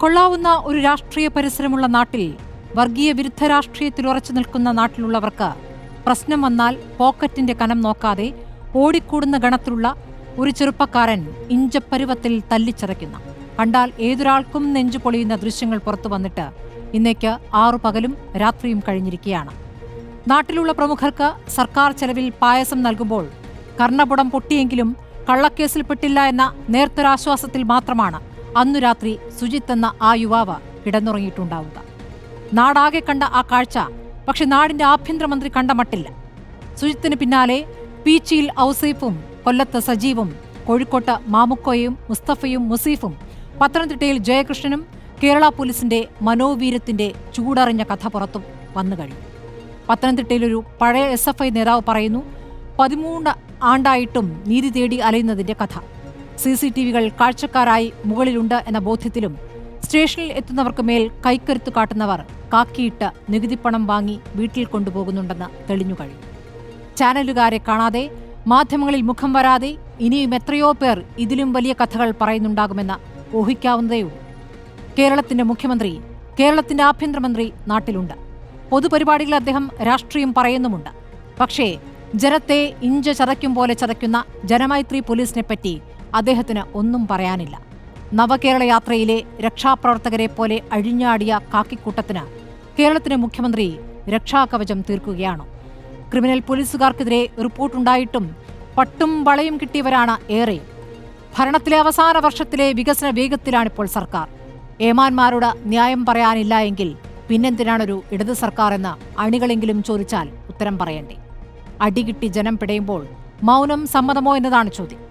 കൊള്ളാവുന്ന ഒരു രാഷ്ട്രീയ പരിസരമുള്ള നാട്ടിൽ, വർഗീയ വിരുദ്ധ രാഷ്ട്രീയത്തിൽ ഉറച്ചു നിൽക്കുന്ന നാട്ടിലുള്ളവർക്ക് പ്രശ്നം വന്നാൽ പോക്കറ്റിന്റെ കനം നോക്കാതെ ഓടിക്കൂടുന്ന ഗണത്തിലുള്ള ഒരു ചെറുപ്പക്കാരൻ ഇഞ്ചപ്പരുവത്തിൽ തല്ലിച്ചതയ്ക്കുന്ന, കണ്ടാൽ ഏതൊരാൾക്കും നെഞ്ചു പൊളിയുന്ന ദൃശ്യങ്ങൾ പുറത്തു വന്നിട്ട് ഇന്നേക്ക് 6 പകലും രാത്രിയും കഴിഞ്ഞിരിക്കുകയാണ്. നാട്ടിലുള്ള പ്രമുഖർക്ക് സർക്കാർ ചെലവിൽ പായസം നൽകുമ്പോൾ കർണപുടം പൊട്ടിയെങ്കിലും കള്ളക്കേസിൽപ്പെട്ടില്ല എന്ന നേർത്തൊരാശ്വാസത്തിൽ മാത്രമാണ് അന്നു രാത്രി സുജിത്ത് എന്ന ആ യുവാവ് കിടന്നുറങ്ങിയിട്ടുണ്ടാവുക. നാടാകെ കണ്ട ആ കാഴ്ച പക്ഷെ നാടിന്റെ ആഭ്യന്തരമന്ത്രി കണ്ട മട്ടില്ല. സുജിത്തിന് പിന്നാലെ പീച്ചിയിൽ ഔസേഫും, കൊല്ലത്ത് സജീവും, കോഴിക്കോട്ട് മാമുക്കോയും മുസ്തഫയും മുസീഫും, പത്തനംതിട്ടയിൽ ജയകൃഷ്ണനും കേരള പോലീസിന്റെ മനോവീര്യത്തിന്റെ ചൂടറിഞ്ഞ കഥ പുറത്തും വന്നു കഴിഞ്ഞു. പത്തനംതിട്ടയിലൊരു പഴയ SFI നേതാവ് പറയുന്നു, 13 ആണ്ടായിട്ടും നീതി തേടി അലയുന്നതിന്റെ കഥ. CCTVകൾ കാഴ്ചക്കാരായി മുകളിലുണ്ട് എന്ന ബോധ്യത്തിലും സ്റ്റേഷനിൽ എത്തുന്നവർക്ക് മേൽ കൈക്കരുത്ത് കാട്ടുന്നവർ കാക്കിയിട്ട് നികുതിപ്പണം വാങ്ങി വീട്ടിൽ കൊണ്ടുപോകുന്നുണ്ടെന്ന് തെളിഞ്ഞു കഴിഞ്ഞു. ചാനലുകാരെ കാണാതെ, മാധ്യമങ്ങളിൽ മുഖം വരാതെ ഇനിയും എത്രയോ പേർ ഇതിലും വലിയ കഥകൾ പറയുന്നുണ്ടാകുമെന്ന് ഊഹിക്കാവുന്നതേയുള്ളൂ. കേരളത്തിന്റെ മുഖ്യമന്ത്രി, കേരളത്തിന്റെ ആഭ്യന്തരമന്ത്രി നാട്ടിലുണ്ട്. പൊതുപരിപാടികളിൽ അദ്ദേഹം രാഷ്ട്രീയം പറയുന്നുമുണ്ട്. പക്ഷേ ജനത്തെ ഇഞ്ച ചതയ്ക്കും പോലെ ചതയ്ക്കുന്ന ജനമൈത്രി പോലീസിനെപ്പറ്റി അദ്ദേഹത്തിന് ഒന്നും പറയാനില്ല. നവകേരള യാത്രയിലെ രക്ഷാപ്രവർത്തകരെ പോലെ അഴിഞ്ഞാടിയ കാക്കിക്കൂട്ടത്തിന് കേരളത്തിന്റെ മുഖ്യമന്ത്രി രക്ഷാകവചം തീർക്കുകയാണോ? ക്രിമിനൽ പോലീസുകാർക്കെതിരെ റിപ്പോർട്ടുണ്ടായിട്ടും പട്ടും വളയും കിട്ടിയവരാണ് ഏറെ. ഭരണത്തിലെ അവസാന വർഷത്തിലെ വികസന വേഗത്തിലാണിപ്പോൾ സർക്കാർ. ഏമാന്മാരോട് ന്യായം പറയാനില്ല എങ്കിൽ പിന്നെന്തിനാണൊരു ഇടത് സർക്കാർ എന്ന് അണികളെങ്കിലും ചോദിച്ചാൽ ഉത്തരം പറയണ്ടേ? അടികിട്ടി ജനം പിടയുമ്പോൾ മൗനം സമ്മതമോ എന്നതാണ് ചോദ്യം.